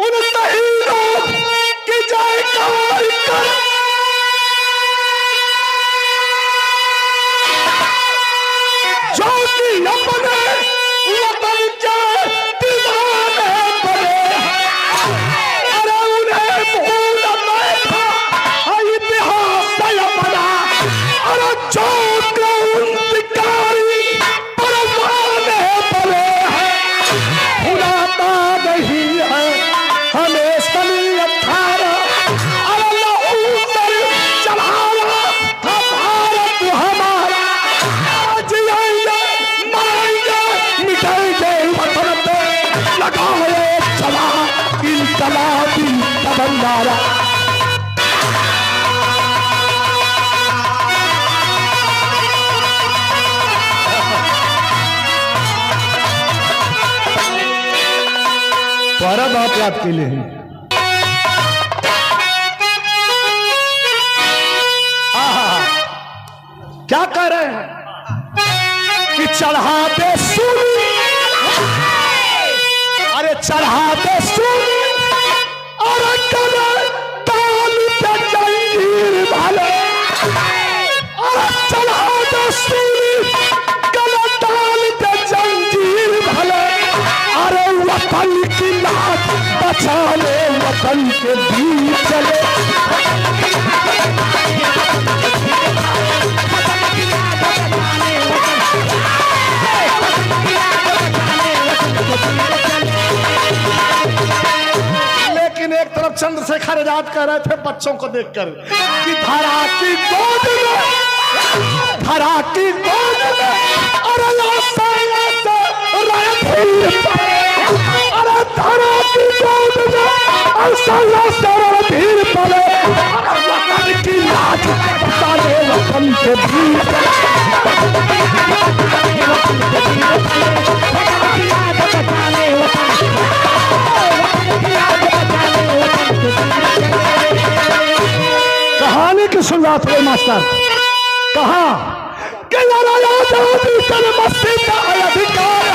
उन शहीदों की जयकार कर, जो कि अपने वतन के दीवाने बने। अरे उन्हें भूल नहीं था इतिहास अपना, अरे जो क्रांतिकारी परवाने बने हैं। भुलाता नहीं है हमें सन 18, अरे लहू पर चढ़ावा भारत हमारा। जिएंगे मरेंगे मिटेंगे वतन पे, लगाए चला इनकलाबी तमन्नारा। तुम्हारा बात याद के लिए ही क्या कह रहे हैं कि चढ़ाते सूर्य, अरे चढ़ाते सूर्य और ताल पे जंजीर भले, अरे चढ़ाते सूर्य ताल पे जंजीर भले। अरे वतन की लाज बचाने वतन के बीच चले। लेकिन एक तरफ चंद्रशेखर आजाद कह रहे थे बच्चों को देखकर कि धरा की गोद में, धरा की गोद में, अरे अरे धरा की गोद में ऐसा रणधीर पड़े। वतन की लाज बचाने वतन के बीच। कहानी की शुरुआत हुई मास्टर, कहा कि आजादी मस्ती का अधिकार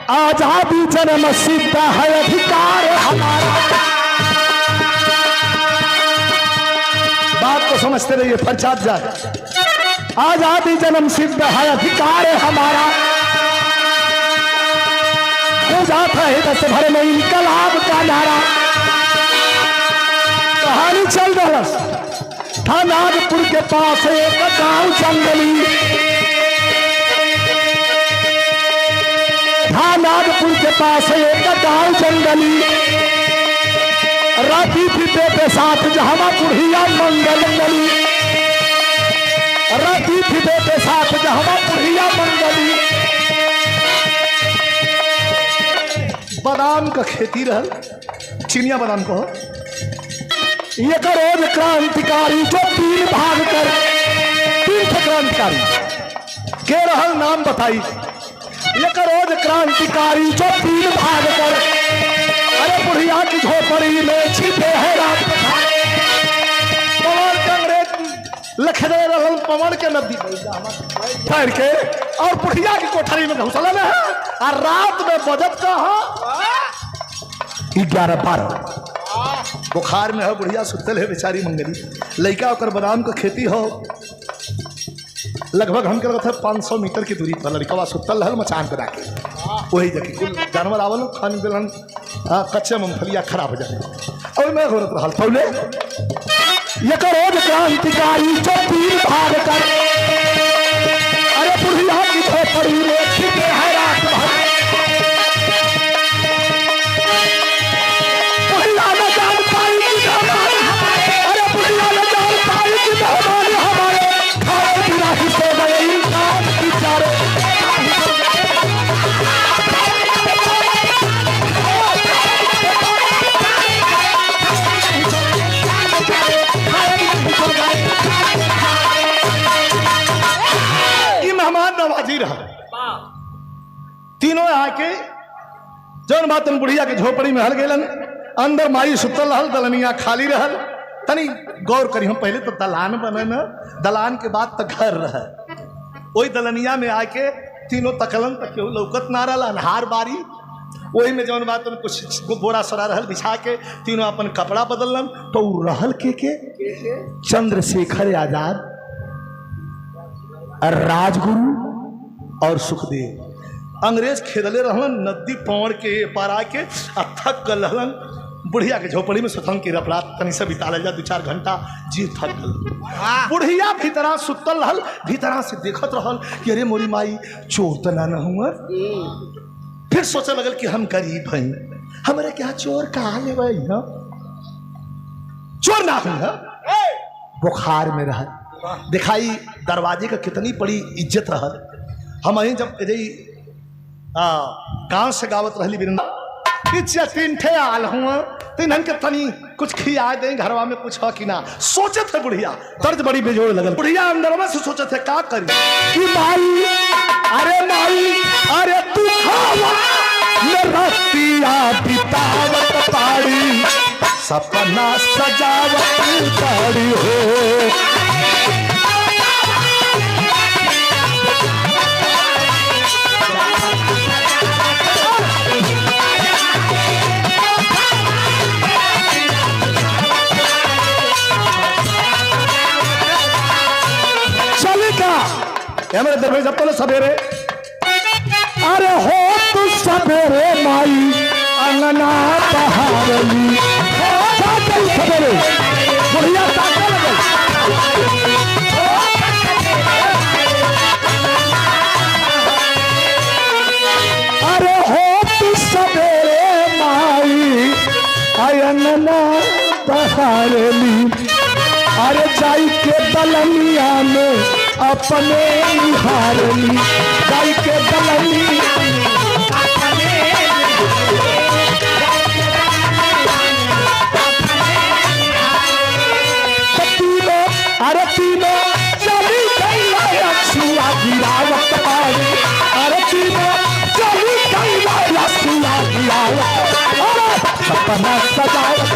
आजादी जन्म सिद्ध है अधिकार हमारा। बात को समझते रहिए, फरसाद जाए। आजादी जन्म सिद्ध है अधिकार हमारा, हो जाता है दस भर में इनकलाब का नारा। कहानी चल रहा था नागपुर के पास एक गांव जंगली, नागपुर के पास एक गांव जंगली। राती पीते के साथ जहां बुढ़िया मंगल गली, राती पीते के साथ जहां बुढ़िया मंगली। बादाम का खेती रहल, चिनिया बादाम को। ये रोज क्रांतिकारी जो 3 भाग कर 3 क्रांतिकारी के रहल, नाम बताई। एक रोज क्रांतिकारी जो 3 भाग कर, अरे बुढ़िया की झोपड़ी में छिपे है रात पवन के अंग्रेज लखदे रहल, पवन के नदी ठहर के और बुढ़िया की कोठरी में घुसल है। और रात में बजट का 11-12 बुखार में है, बुढ़िया सुतल है बेचारी मंगली। लड़का और बादाम का खेती हो, लगभग हम कहते 500 मीटर की दूरी पर लड़का सुतल रहल मचान पे जाके। वही जगह कुल जानवर आवल खान दिलन, कच्चे मूंगफलिया खराब हो जाए और मैं घोरत रहल फौले। ये रोज क्रांतिकारी जो 3 भाग कर, अरे बुढ़िया की झोपड़ी में छिपे है रात भर। बुढ़िया न जान पाई कि हमारे, अरे बुढ़िया न जान पाई कि हमारे खाए बिना ही सो गए इंसान बेचारे। नवाजी रहा तीनों आके जौन बातन बुढ़िया के झोपड़ी में हल गेलन। अंदर माई सुतल रहल, दलनिया खाली रहल। तनी गौर करी, हम पहले तो दलान बने न, दलान के बाद तो घर रहे। वही दलनिया में आके तीनों तकलन तक केहू लौकत ना रहा, अन्हार बारी। वही में जौन बात कुछ बोरा सोरा रहल बिछा के तीनों अपन कपड़ा बदलन। तो रहल के चंद्रशेखर आजाद, राजगुरु और सुखदेव। अंग्रेज खेदले रहलन नदी पौड़ के पार आके थक गल रहलन। बुढ़िया के झोपड़ी में सुतंग की रपरात तनी से बिता जा 2-4 घंटा, जी थक गल। बुढ़िया भीतरा सुतल रहल, भीतरा से देखत रहल कि अरे मोरी माई चोर तो ना हुआ। फिर सोचे लगल कि हम गरीब हैं, हमारे क्या चोर कहाँ ले भाई ना, चोर ना हुआ। बुखार में रह दिखाई दरवाजे का कितनी बड़ी इज्जत रहल। हम अहीं जब गांव से गावत रहली बिरंदा तीन ठे आल हुआ, तीन के तनी कुछ खिया दें घरवा में कुछ हो कि ना। सोचे थे बुढ़िया, दर्द बड़ी बेजोड़ लगल। बुढ़िया अंदर में से सोचे थे का करी कि माई अरे तू रतिया बितावत पाड़ी, सपना सजावत पाड़ी हो। मेरे दरबार जब तो सवेरे, अरे हो तू सवेरे माई अंगना बहारली, सवेरे बुढ़िया ताके लगल। अरे हो तू सवेरे माई अंगना बहारली, अरे जाई के दलनिया में अपने निहारली, गाय के दलनी अरे तीनों चली गई अछुआ गिरावत पाड़ी, अरे तीनों चली गई अछुआ गिरावत, सपना सजावत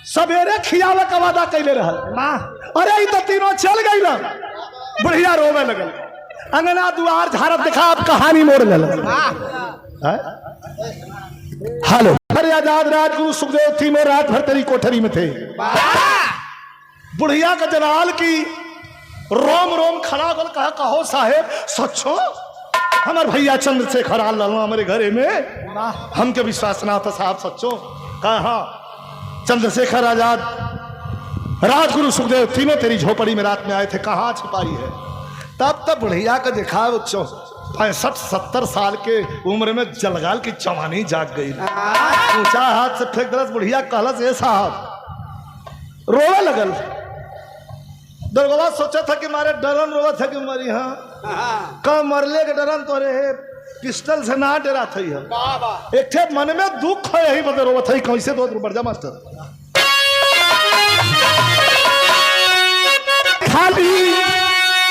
सवेरे खियावे का वादा कैले रहल। अरे तो तीनों चल गई ना, बुढ़िया रोवे लगल, अंगना दुआर झारत देखा, अब कहानी मोड़ ले। हेलो, अरे आजाद राजगुरु सुखदेव तीनों रात भर तेरी कोठरी में थे। बुढ़िया का जलाल की रोम रोम खड़ा गल, कहो साहेब सच्चो हमार भैया चंद्रशेखर आल हमारे घरे में, हमके विश्वास ना था साहब सच्चो। कहा चंद्रशेखर आजाद राजगुरु सुखदेव तीनों तेरी झोपड़ी में रात में आए थे, कहाँ छिपाई है। तब तक बुढ़िया का देखा 65-70 साल के उम्र में जलगाल की जवानी जाग गई। ऊंचा हाथ से फेंक दरस बुढ़िया कहलस ए साहब, रोवे लगल। दरगवा सोचा था कि मारे डरन रोवा था कि मरी, हाँ कब मरले के डरन तो रे पिस्टल से ना डरा थी। एक थे मन में दुख है, यही बदल रोवा था। कैसे दो बढ़ मास्टर खाली,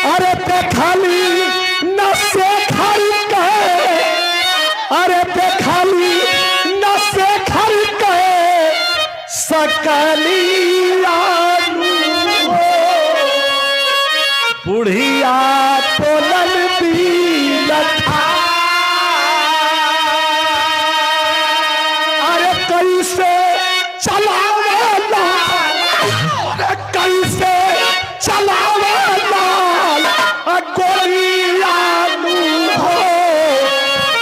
अरे पे खाली नशे खाली कहे, अरे पे खाली नशे खाली कहे सकली बुढ़िया तोलन भी लखा, अरे कैसे चलावेला, अरे कैसे चलावेला गोलिया हो,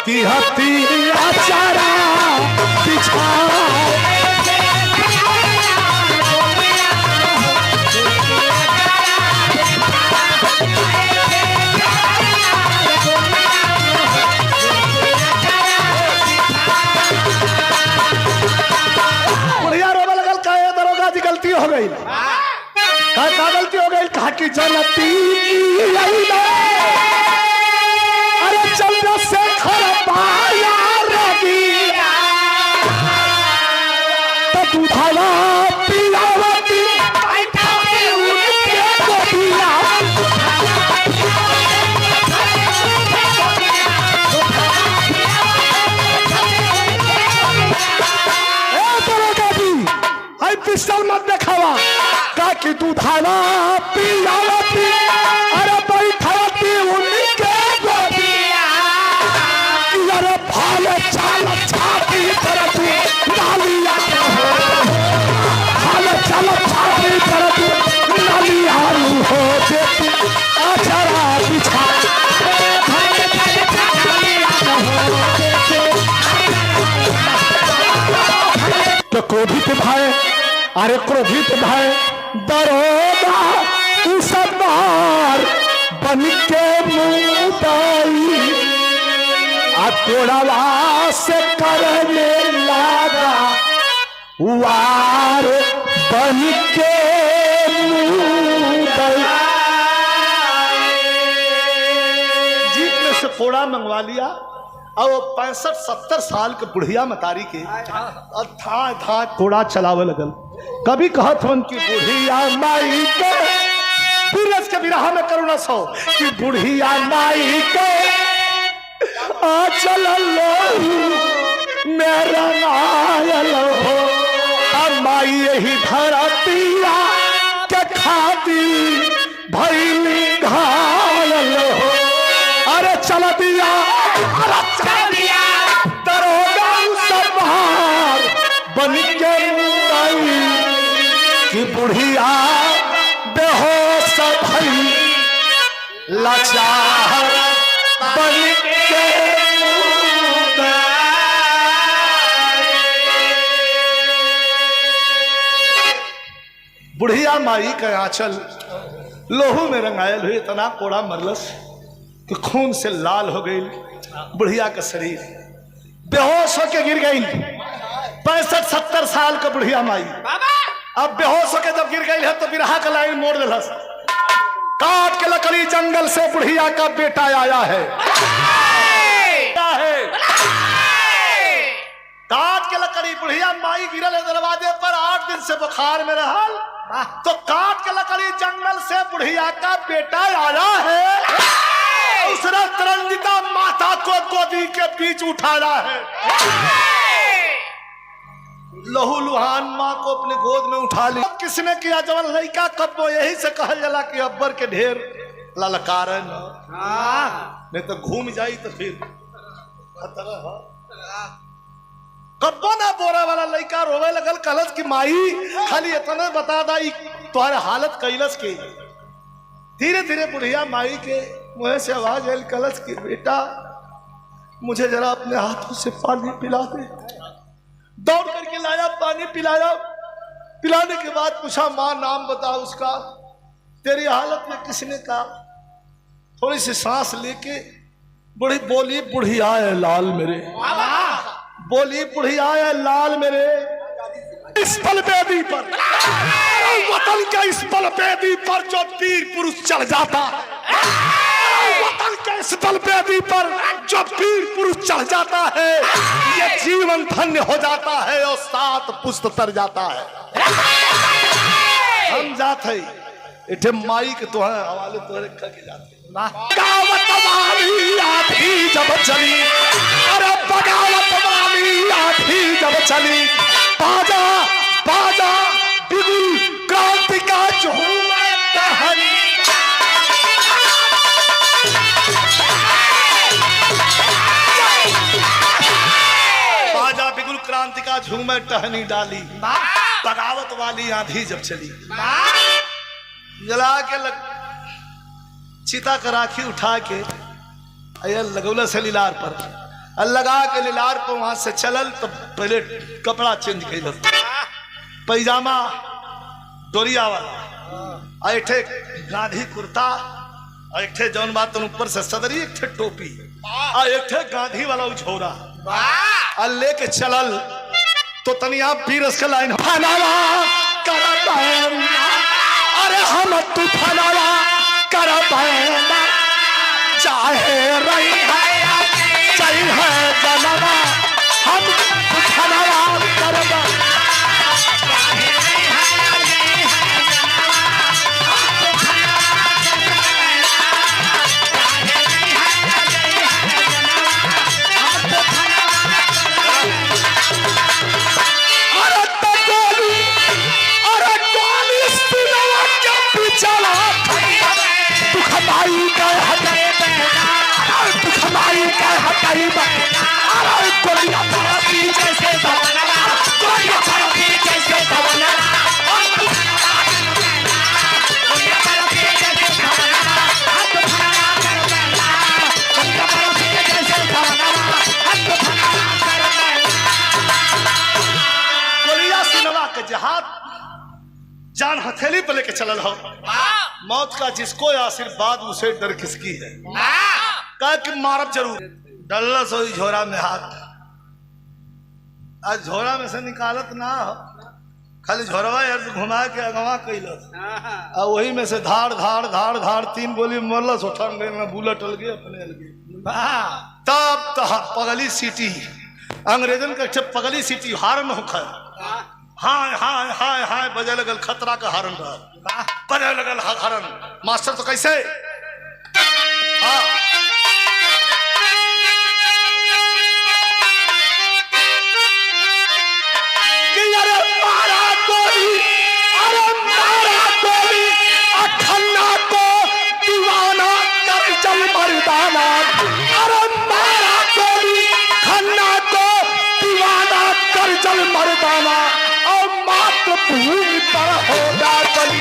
तिहती आचारा पिछा हो गई। का गलती हो गई, कहा कि जनती अरे चंद्रशेखर पाया रवि तो दूधवा की दूधावा पियावती, अरे बैठाती उनके गोदिया, अरे भाले चाल छाती पर तू डालिया, भाले चाल छाती पर तू डालिया हो देती अचरा बिछा, तो क्रोधित भाई, अरे क्रोधित भाई दरोगा उस बार बन के मुदाई, तोड़वा से करने लगा वार बन के मुदाई। जीप में से कोड़ा मंगवा लिया और वो 65-70 साल के बुढ़िया मतारी के था था कोड़ा चलावे लगल। कभी कहत हन कि बुढ़िया माई के बीरज के बिरहा में करुणा सो कि बुढ़िया माई के आ चल लो मेरा नायल हो, माई यही धरतिया के खाती भैली घायल हो, अरे चल दिया, अरे चल दिया दरोगा संभार बन के मुदाई, कि बुढ़िया बेहोश भई लाचार बन के मुदाई। बुढ़िया माई का आंचल लोहू में रंगायल हुई, इतना कोड़ा मरलस कि खून से लाल हो गई बुढ़िया का शरीर, बेहोश होके गिर गई। 65-70 साल का बुढ़िया माई अब बेहोश होके जब गिर गई है तो बिरहा का लाइन मोड़ दिला, काट के लकड़ी जंगल से बुढ़िया का बेटा आया है, काट के लकड़ी बुढ़िया माई गिरल दरवाजे पर 8 दिन से बुखार में रहल, तो काट के लकड़ी जंगल से बुढ़िया का बेटा आया है, उसने तरंगिता माता को गोदी के बीच उठाया है, लहू लुहान माँ को अपने गोद में उठा ली। किसने किया जवन लड़का कब्बो, यही से कहल जला कि अब्बर के ढेर ललकार नहीं तो घूम जाई तो फिर खतरा है। कब्बो ना बोरा वाला लड़का रोवे लगल, कहलस कि माई खाली इतना बता दा तुम्हारे हालत कैलस के। धीरे धीरे बुढ़िया माई के मुंह से आवाज आयल, कहलस कि बेटा मुझे जरा अपने हाथों से पानी पिला दे। दौड़ करके लाया, पानी पिलाया, पिलाने के बाद पूछा माँ नाम बता उसका, तेरी हालत में किसने कहा। थोड़ी सी सांस लेके बड़ी बोली बुढ़िया है लाल मेरे, बोली बुढ़िया है लाल मेरे, इस बलवेदी पर वतन का इस बलवेदी पर जो वीर पुरुष चढ़ जाता, वतन के इस बलवेदी पर जो वीर पुरुष चढ़ जाता है ये जीवन धन्य हो जाता है और 7 पुष्ट तर जाता है। हम जाते इठे माई के तोहरे हवाले तोहरे के जाते बगावत वाली आधी जब चली, अरे बगावत वाली आधी जब चली, बाजा बाजा बिगुल क्रांति का झूम कहानी, बाजा बिगुल क्रांति का झूम टहनी डाली, बगावत वाली आंधी जब चली, जला के चिता का राखी उठा के लगौला से लीलार पर लगा के लीलार पर वहां से चलल तो पहले कपड़ा चेंज कैल, पैजामा डोरिया वाला, ऐठे गांधी कुर्ता, ऐठे जौन बात ऊपर से सदरी, एक थे टोपी, एक थे गांधी वाला झोरा लेके चलल तो तनिया पीरस के लाइन फनावा कर, अरे हम तू फनावा कर चाहे रही है चाहे जनवा, हम फनावा कर अरे जहां जान हथेली पे लेके चलल हो, मौत का जिसको आशीर्वाद उसे डर किसकी है। कह कि मारब जरूर, डल्ला सोई झोरा में हाथ, आज झोरा में से निकालत ना हो, खाली झोरवा यार घुमा के अगवा कैलस, और वही में से धाड़ धाड़ धाड़ धाड़ 3 गोली मरलस, उठन गए में बुलेट अलगे अपने अलगे। तब पगली सीटी अंग्रेजन के पगली सीटी हारन होकर हाय हाय हाय हाय बजे लगल, खतरा का हारन रहा, बजे लगल हारन। मास्टर तो कैसे कि अरे मारा गोली, अरे मारा गोली, अखन्ना को दीवाना कर चल मर्दाना, अरे मारा गोली खन्ना को दीवाना कर चल मर्दाना, और मातृभूमि पर होगा बलि।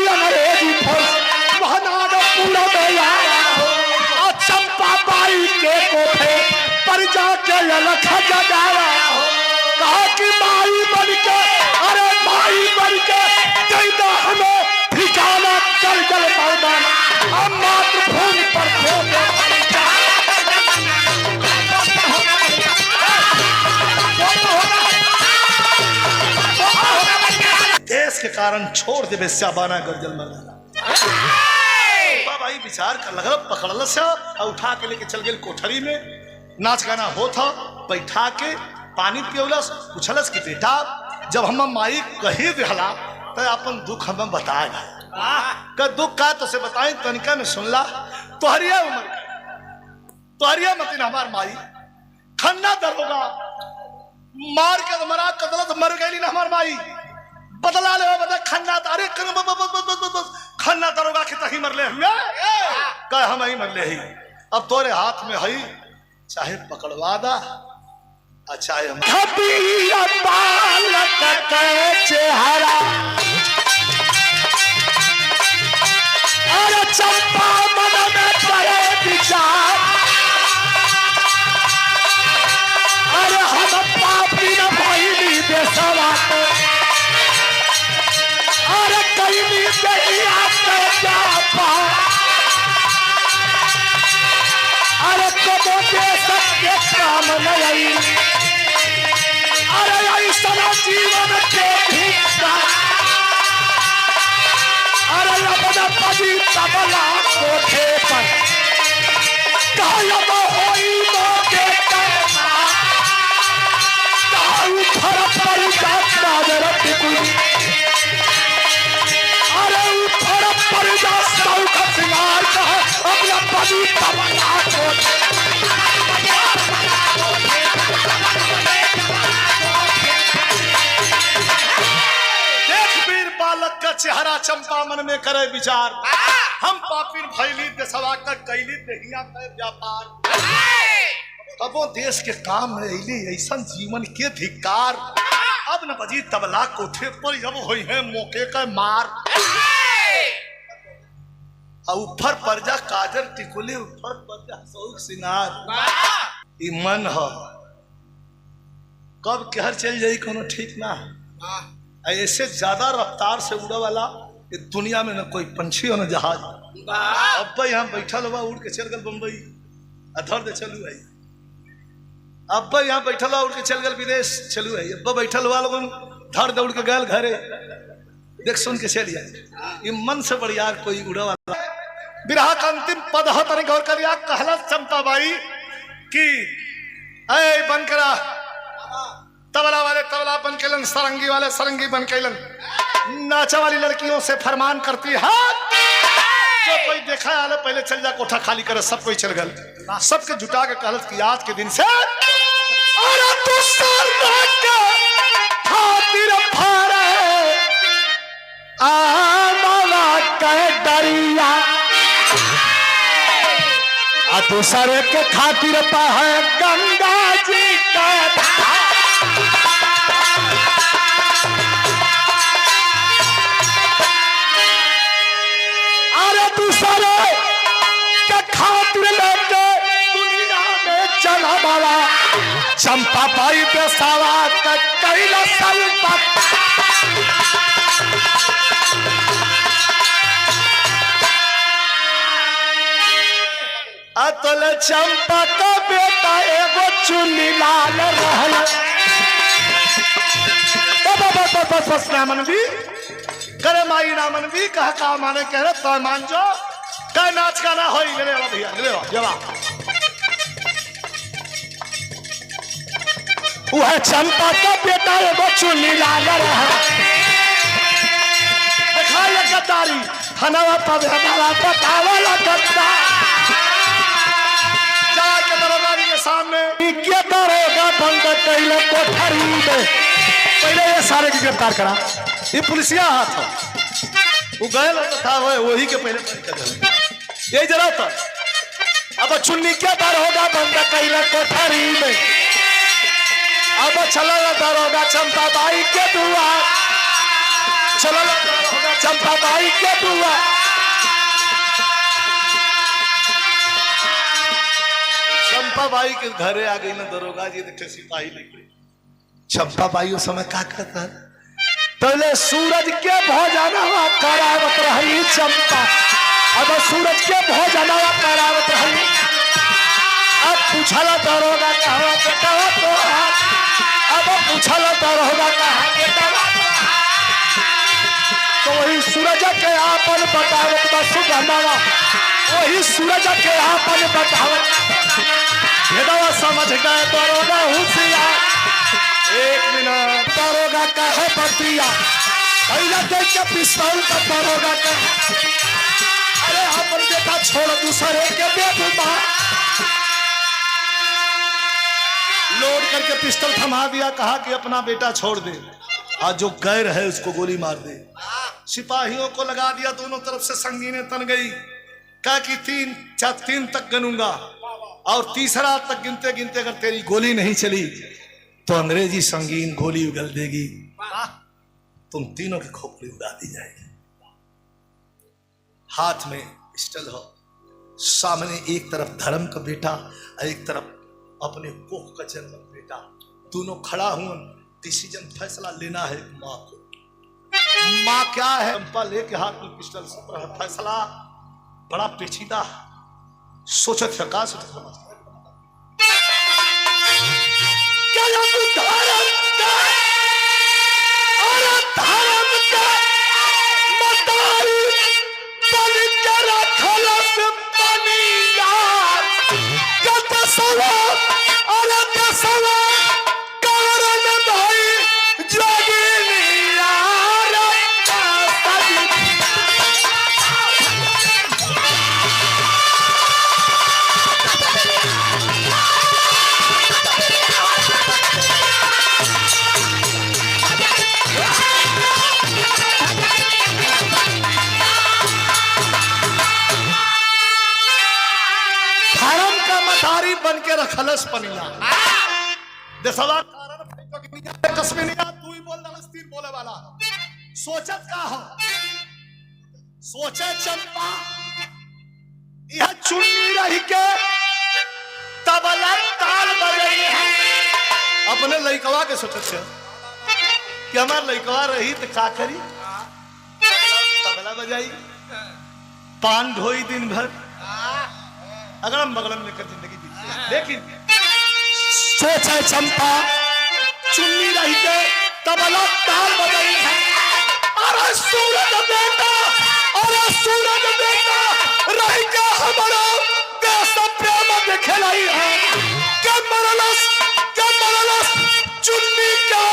अंग्रेजी फौज चंपा बाई के कोठे पर जाके लख जगाया, कहा कि माई बन के, अरे माई बन के दे दो हमें ठिकाना कर जल मैदान, अब मातृभूमि पर देश के कारण छोड़ देवे स्याबाना गर्जल मैदान। भाई विचार कर लगल, पकड़ल से और उठा के लेके चल गए कोठरी में, नाच गाना हो था, बैठा के पानी पियोलस, पूछलस कि बेटा जब हम माई कही दिहला तो अपन दुख हमें बताएगा, का दुख का तो से बताए तनिका में सुनला, तोहरिया उम्र तोहरिया मतिन हमार माई खन्ना दरोगा मार के मरा कदलत मर गई ना हमार माई, बदला ले बदला खन्ना, अरे खन्ना दरोगा के तही मरले हुए, कह हम ही मरले ही, अब तोरे हाथ में है, चाहे पकड़वा दा चाहे हम चेहरा, अरे चंपा मन में पड़े विचार, अरे हम पापी न भइली बेसवा, अरे कहीं दहिया पे जा पा, अरे तो दे सके काम नहीं, अरे ऐसा जीवन के भिक्षा, अरे अपना पति तबला कोठे पर कायम होई मोगे करना, ताऊ फर पर जाता जरत कुली, अरे ऊपर पर जा सौ का सिंगार का अपना पति तबला कोठे। का चेहरा चंपा मन में करे विचार, हम पापी भैली देशवा का कैली देहिया का व्यापार, तबो देश के काम में अली ऐसा जीवन के धिकार, अब न बजी तबला कोठे पर जब होई है मौके का मार, ऊपर पर जा काजर टिकुली, ऊपर पर जा शौक सिंगार, ई मन हो कब कहर चल जाई कोनो ठीक ना, ऐसे ज्यादा रफ्तार से उड़े वाला दुनिया में न कोई पंछी हो न जहाज। अब यहाँ बैठल हुआ उड़ के चल गल बम्बई, अधर दे चलू है, अब यहाँ बैठल हुआ उड़ के चल गल विदेश चलू है, अब बैठल हुआ लोग धर दौड़ के गल घरे देख सुन के चल जाए, ये मन से बढ़िया कोई उड़े वाला। विरह का अंतिम पद हो तने गौर करिया, कहला चंपा बाई कि ऐ बन करा, तबला वाले तबला बन केलन, सरंगी वाले सरंगी बन केलन, नाचा वाली लड़कियों से फरमान करती है, जो कोई देखा आले पहले चल जा कोठा खाली करे, सब कोई चल गल, सबके जुटा के कहलत कि आज के दिन से अरे तू सर के खातिर फारे आमला के दरिया, आ तू सर के खातिर है गंगा जी का चंपा बाई बेसावा कैला संपत अतल चंपा का बेटा एगो चुन्नी लाल रहल। बस ना मनवी करे माई ना मनवी कहा का माने कह रहे तो मान जो कह नाच का ना हो भैया जवाब वह चंपा का बेटा एगो चुन्नी लाल रहल। देखा ये गद्दारी हनवा पद हमारा बतावला गद्दा जाके दरबार के सामने क्या करेगा बंद कैले कोठरी में पहले ये सारे की गिरफ्तार करा। ये पुलिसिया हाथ था वो गए तो था वही के पहले यही जरा था। अब चुन्नी क्या दर होगा बंद कैले कोठरी में। अब चला दर होगा चंपा बाई के दुआ चला होगा चंपा बाई के दुआ। चंपा बाई के घरे आ गई ना दरोगा जी देखे सिपाही लेके। चंपा बाई उस समय क्या करता है पहले सूरज के भोजनवा करावत रही चंपा। अब सूरज के भोजनवा करावत रही। अब पूछला दरोगा कहा बेटा तो अब पूछला दरोगा कहा बेटा तो वही सूरज के आपन बतावत बा सुगंधवा वही सूरज के आपन बतावत भेदवा समझ गए दरोगा होशियार। एक मिनट दरोगा का है बतिया पहला देख के पिस्तौल का दरोगा का अरे अपन बेटा छोड़ दूसरे के बेटा लोड करके पिस्तौल थमा दिया। कहा कि अपना बेटा छोड़ दे आज जो गैर है उसको गोली मार दे। सिपाहियों को लगा दिया दोनों तरफ से संगीनें तन गई। कहा कि तीन तक गिनूंगा और तीसरा तक गिनते गिनते अगर तेरी गोली नहीं चली तो अंग्रेजी संगीन गोली उगल देगी तुम तीनों की खोपड़ी उड़ा दी जाएगी। हाथ में पिस्टल हो सामने एक तरफ धर्म का बेटा और एक तरफ अपने कोख का जन्म बेटा दोनों खड़ा हुआ। डिसीजन फैसला लेना है माँ को। माँ क्या है चंपा लेके हाथ में पिस्टल से फैसला बड़ा पेचीदा सोचत है का समझ बन के रखलस पनिया देसवा कारण फेंक कसमिनिया तू ही बोल दलस्तीर बोले वाला सोचत का हो सोचे चंपा यह चुन्नी रही के तबला ताल बजई है। अपने लइकवा के सोचत है कि हमार लइकवा रही तो का करी तबला बजाई पान ढोई दिन भर अगड़म बगड़म लेकर जिंदगी लेकिन सोचा चंपा चुन्नी रही के तबला ताल बजाई है। अरे सूरज बेटा रही के हमारा देश प्रेम दिखलाई है के मरलस चुन्नी का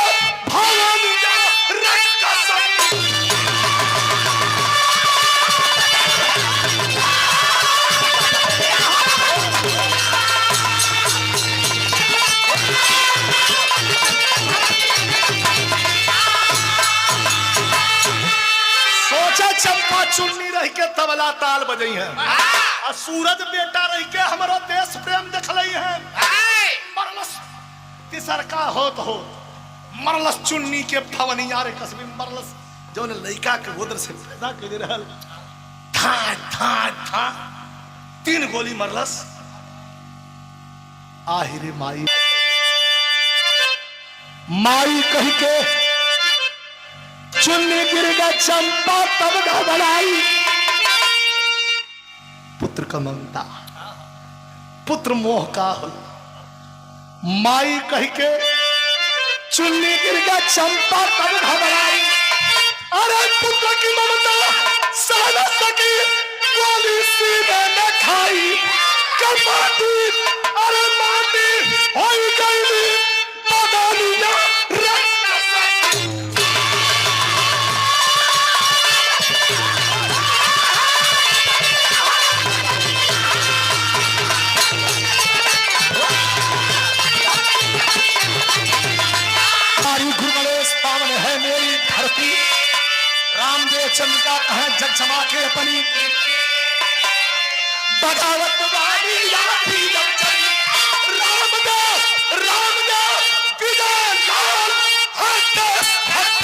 भवन का रक्त चंपा चुन्नी रह के तबला ताल बजई है और सूरज बेटा रह के हमारा देश प्रेम दिखलई है। मरलस तिसरका होत मरलस चुन्नी के भवनिया रे कसबी मरलस जो ने लइका के गोदर से पैदा कर रहल था था था 3 गोली मरलस। आहिरे माई माई कह के चुन्नी गिर गया चंपा तब घबराई। पुत्र का ममता पुत्र मोह का हो। माई कह के चुन्नी गिर गया चंपा तब घबराई। अरे पुत्र की ममता सह न सकी गोली सीने न खाई। कपाटी अरे माटी हो गई बदलिया पावन है मेरी धरती। रामदेव चंद्र का जग जमा के अपनी बगावत वाली लाठी जब चली। रामदेव विजय लाल हट हट